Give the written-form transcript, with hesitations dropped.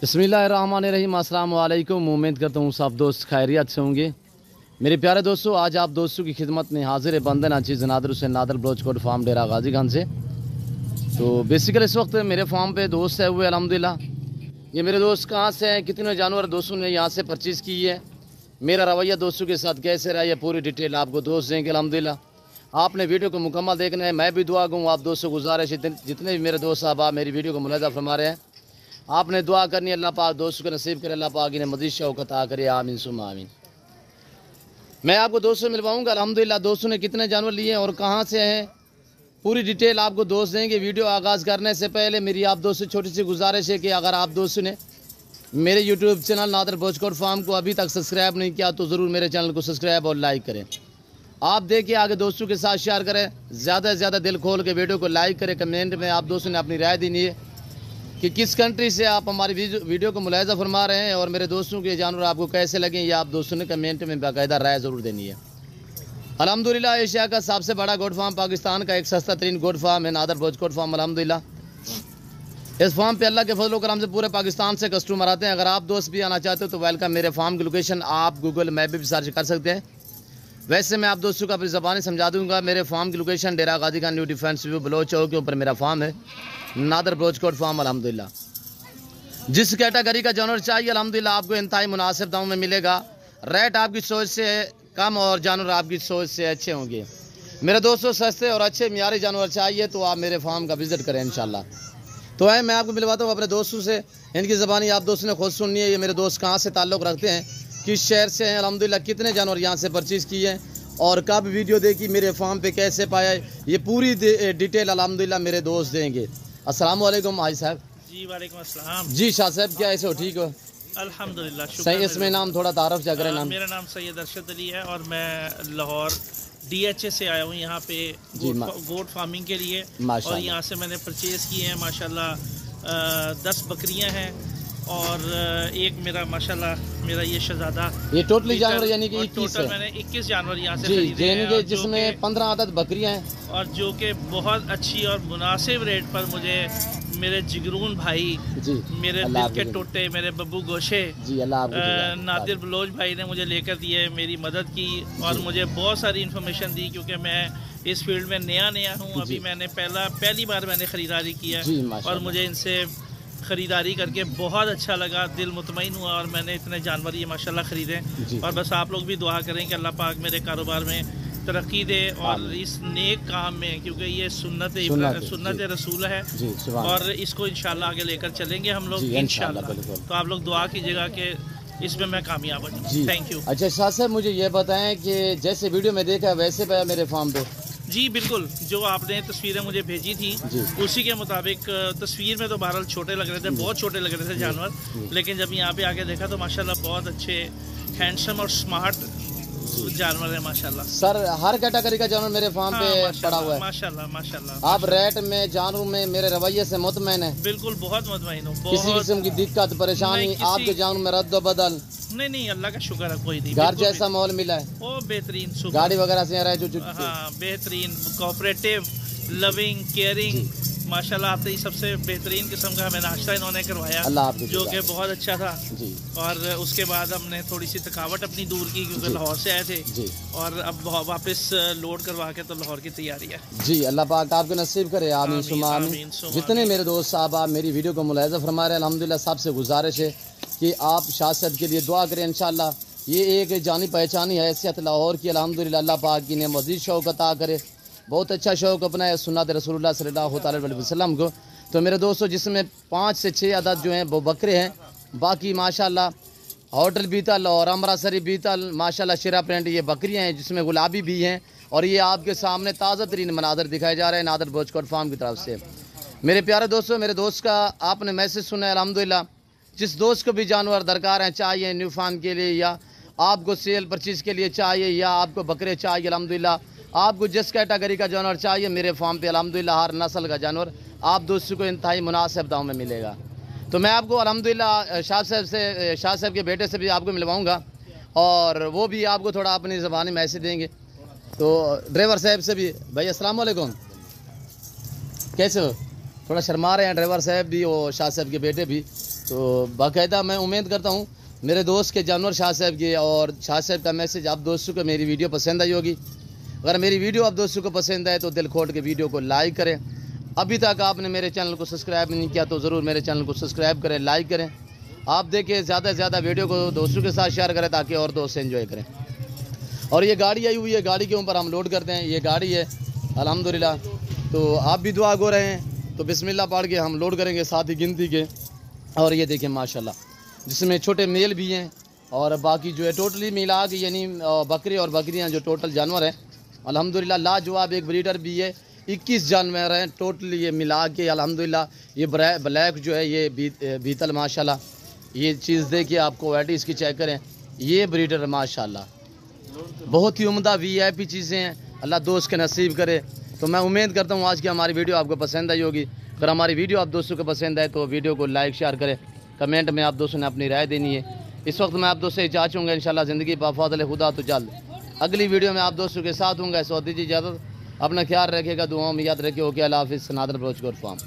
बिस्मिल्लाहिर्रहमानिर्रहीम। अस्सलाम वालेकुम। उम्मीद करता हूँ सब दोस्त खैरियत से होंगे। मेरे प्यारे दोस्तों, आज आप दोस्तों की खिदमत में हाजिर है बंदन अजीज नादर हुसैन नादर ब्लोच कोट फार्म डेरा गाजी खान से। तो बेसिकली इस वक्त मेरे फार्म पे दोस्त है हुए अल्हम्दुलिल्लाह। ये मेरे दोस्त कहाँ से हैं, कितने जानवर दोस्तों ने यहाँ से परचेज़ की है, मेरा रवैया दोस्तों के साथ कैसे रहा, ये पूरी डिटेल आपको दोस्त देंगे अल्हम्दुलिल्लाह। आपने वीडियो को मुकम्मल देखना है। मैं भी दुआ दूँ आप दोस्तों को गुजारिश है, जितने भी मेरे दोस्त साहब आप मेरी वीडियो को मुलाहिजा फरमा रहे हैं, आपने दुआ करनी है अल्लाह पाक दोस्तों को नसीब करे, अल्लाह पाक इन्हें मज़ीद शौकत अता करे, आमीन सुम्मा आमीन। मैं आपको दोस्तों मिलवाऊंगा अल्हम्दुलिल्लाह। दोस्तों ने कितने जानवर लिए हैं और कहाँ से हैं, पूरी डिटेल आपको दोस्त देंगे। वीडियो आगाज़ करने से पहले मेरी आप दोस्तों छोटी सी गुजारिश है कि अगर आप दोस्तों ने मेरे यूट्यूब चैनल नादर बोचकोट फार्म को अभी तक सब्सक्राइब नहीं किया तो ज़रूर मेरे चैनल को सब्सक्राइब और लाइक करें। आप देखिए आगे दोस्तों के साथ शेयर करें, ज़्यादा से ज़्यादा दिल खोल के वीडियो को लाइक करें। कमेंट में आप दोस्तों ने अपनी राय देनी है कि किस कंट्री से आप हमारी वीडियो को मुलाहिजा फरमा रहे हैं और मेरे दोस्तों के जानवर आपको कैसे लगे, ये आप दोस्तों ने कमेंट में बाकायदा राय ज़रूर देनी है। अल्हम्दुलिल्लाह एशिया का सबसे बड़ा गोट फार्म, पाकिस्तान का एक सस्ता तरीन गोट फार्म है नादर बोचकोट फार्म अल्हम्दुलिल्लाह। इस फार्म पे अल्लाह के फजल करम से पूरे पाकिस्तान से कस्टमर आते हैं। अगर आप दोस्त भी आना चाहते हो तो वेलकम। मेरे फार्म की लोकेशन आप गूगल मैप भी सर्च कर सकते हैं। वैसे मैं आप दोस्तों को अपनी ज़बानी समझा दूंगा। मेरे फार्म की location Dera Ghazi Khan new defence view Baloch chowk के ऊपर मेरा फार्म है नादर बोचकोट फार्म अल्हम्दुलिल्लाह। जिस कैटेगरी का जानवर चाहिए अल्हम्दुलिल्लाह आपको इंतहाई मुनासिब दामों में मिलेगा। रेट आपकी सोच से कम और जानवर आपकी सोच से अच्छे होंगे। मेरे दोस्तों सस्ते और अच्छे मियारी जानवर चाहिए तो आप मेरे फार्म का विज़िट करें इंशाल्लाह। तो है मैं आपको मिलवाता हूँ अपने दोस्तों से, इनकी ज़बानी आप दोस्तों ने खुद सुननी है। ये मेरे दोस्त कहाँ से ताल्लुक़ रखते हैं, किस शहर से हैं, अल्हम्दुलिल्लाह कितने जानवर यहाँ से परचेज़ किए हैं और कब वीडियो देखी, मेरे फार्म पे कैसे पाया, ये पूरी डिटेल अल्हम्दुलिल्लाह मेरे दोस्त देंगे। अस्सलाम वालेकुम हाजी साहब। जी वालेकुम अस्सलाम। जी शाह साहब, क्या ऐसे हो, ठीक हो? अल्हम्दुलिल्लाह सही। इसमें नाम थोड़ा तारफ़ जा करें। नाम मेरा नाम सैयद अरशद अली है और मैं लाहौर DHA से आया हूँ यहाँ पे गोट फार्मिंग के लिए। और यहाँ से मैंने परचेज़ किए हैं माशाल्लाह 10 बकरियाँ हैं और एक मेरा माशाल्लाह मेरा ये शहजादा। ये टोटली जानवर यानी कि 21 टोटल मैंने 21 जानवर यहाँ से खरीदे हैं, जिसमें 15 आदत बकरियाँ हैं और जो कि बहुत अच्छी और मुनासिब रेट पर मुझे मेरे जिगरून भाई जी, मेरे दिल के टोटे, मेरे बब्बू गोशे जी, नादिर बलोच भाई ने मुझे लेकर दिए, मेरी मदद की और मुझे बहुत सारी इन्फॉर्मेशन दी क्योंकि मैं इस फील्ड में नया हूँ। अभी मैंने पहली बार मैंने ख़रीदारी की है और मुझे इनसे ख़रीदारी करके बहुत अच्छा लगा, दिल मुतमईन हुआ और मैंने इतने जानवर ये माशाल्लाह ख़रीदे। और बस आप लोग भी दुआ करें कि अल्लाह पाक मेरे कारोबार में तरक्की दे और इस नेक काम में, क्योंकि ये सुन्नत रसूल है और इसको इंशाल्लाह आगे लेकर चलेंगे हम लोग इंशाल्लाह। तो आप लोग दुआ कीजिएगा कि इसमें मैं कामयाब बनूँ। Thank you. अच्छा शाह साहब, मुझे ये बताएं कि जैसे वीडियो में देखा वैसे पाया मेरे फार्म पे? जी बिल्कुल, जो आपने तस्वीरें मुझे भेजी थी उसी के मुताबिक। तस्वीर में तो बहरहाल छोटे लग रहे थे, बहुत छोटे लग रहे थे जानवर, लेकिन जब यहाँ पे आके देखा तो माशाल्लाह बहुत अच्छे हैंडसम और स्मार्ट जानवर है माशाल्लाह। सर हर कैटेगरी का जानवर मेरे फार्म पे पड़ा हुआ है माशाल्लाह माशाल्लाह। आप रेट में, जानवर में मेरे रवैये से मुतमईन है? बिल्कुल, बहुत मुतमईन हूँ। किसी किस्म की दिक्कत परेशानी आपके जानवर में रद्द बदल? नहीं, अल्लाह का शुक्र है, कोई नहीं। घर जैसा माहौल मिला है? ओ बेहतरीन, गाड़ी वगैरह से रहे जो हाँ बेहतरीन, कोऑपरेटिव, लविंग, केयरिंग माशाल्लाह। आप ही सबसे बेहतरीन किस्म का हमें नाश्ता इन्होंने करवाया जो कि बहुत अच्छा था जी। और उसके बाद हमने थोड़ी सी थकावट अपनी दूर की क्योंकि लाहौर से आए थे जी। और अब वापस लोड करवा के तो लाहौर की तैयारी है जी। अल्लाह पाक आपको नसीब करे, आमीन सुम्मा आमीन। जितने मेरे दोस्त साहब आप मेरी वीडियो को मुलाहिजा फरमा रहे हैं अल्हम्दुलिल्लाह, सबसे गुजारिश है कि आप शाह साहब के लिए दुआ करें इंशाल्लाह। ये एक जानी पहचानी हैसियत लाहौर की अल्हम्दुलिल्लाह, अल्लाह पाक की ने मज़ीद शौक़ अता करे। बहुत अच्छा शौक़ अपना है सुन्नत रसूलुल्लाह सल्लल्लाहु अलैहि वसल्लम को। तो मेरे दोस्तों जिसमें 5 से 6 अदद जो हैं वो बकरे हैं, बाकी माशाल्लाह होटल बीतल और अमरासरी बीतल माशाल्लाह शिरा प्रिंट ये बकरियां हैं, जिसमें गुलाबी भी हैं। और ये आपके सामने ताज़ा तरीन मनाजर दिखाए जा रहे हैं नादर बोचकोट फार्म की तरफ से। मेरे प्यारे दोस्तों, मेरे दोस्त का आपने मैसेज सुना है अल्हम्दुलिल्लाह। जिस दोस्त को भी जानवर दरकार हैं, चाहिए न्यू फार्म के लिए या आपको सेल परचेज़ के लिए चाहिए या आपको बकरे चाहिए, अल्हम्दुलिल्लाह आपको जिस कैटेगरी का जानवर चाहिए मेरे फार्म पे अल्हम्दुलिल्लाह हर नस्ल का जानवर आप दोस्तों को इंतहाई मुनासिब दाम में मिलेगा। तो मैं आपको अल्हम्दुलिल्लाह शाह साहब के बेटे से भी आपको मिलवाऊंगा और वो भी आपको थोड़ा अपनी ज़बानी मैसेज देंगे। तो ड्राइवर साहब से भी, भाई अस्सलाम वालेकुम, कैसे हो? थोड़ा शर्मा रहे हैं ड्राइवर साहब भी और शाह साहब के बेटे भी। तो बाकायदा मैं उम्मीद करता हूँ मेरे दोस्त के जानवर शाह साहब की और शाह साहब का मैसेज आप दोस्तों को मेरी वीडियो पसंद आई होगी। अगर मेरी वीडियो आप दोस्तों को पसंद आए तो दिल खोल के वीडियो को लाइक करें। अभी तक आपने मेरे चैनल को सब्सक्राइब नहीं किया तो ज़रूर मेरे चैनल को सब्सक्राइब करें, लाइक करें। आप देखिए ज़्यादा से ज़्यादा वीडियो को दोस्तों के साथ शेयर करें ताकि और दोस्त एंजॉय करें। और ये गाड़ी आई हुई है, गाड़ी के ऊपर हम लोड करते हैं। ये गाड़ी है अल्हम्दुलिल्लाह, तो आप भी दुआ गो रहे हैं तो बिस्मिल्लाह पढ़ के हम लोड करेंगे साथ ही गिनती के। और ये देखें माशाल्लाह, जिसमें छोटे मेल भी हैं और बाकी जो है टोटली मिला के यानी बकरी और बकरियां जो टोटल जानवर हैं अल्हम्दुलिल्लाह लाजवाब। एक ब्रीडर भी है, 21 जानवर हैं टोटली ये मिला के अल्हम्दुलिल्लाह। ये ब्लैक जो है ये बीतल माशाल्लाह, ये चीज़ देखिए आपको वैराइटी इसकी चेक करें। ये ब्रीडर माशाल्लाह बहुत ही उम्दा VIP चीज़ें हैं, अल्लाह दोस्त के नसीब करे। तो मैं उम्मीद करता हूँ आज की हमारी वीडियो आपको पसंद आई होगी। अगर हमारी वीडियो आप दोस्तों को पसंद आए तो वीडियो को लाइक शेयर करें, कमेंट में आप दोस्तों ने अपनी राय देनी है। इस वक्त मैं आप दोस्तों से इजाज़त चाहूँगा, इंशाल्लाह ज़िंदगी बफ़ज़ल खुदा तो जल्द अगली वीडियो में आप दोस्तों के साथ हूँगा। सो दीजिए इजाज़त, अपना ख्याल रखिएगा, दुआओं में याद रखिए। ओके, अल्लाह हाफ़िज़। नादर ब्लॉच कोड फार्म।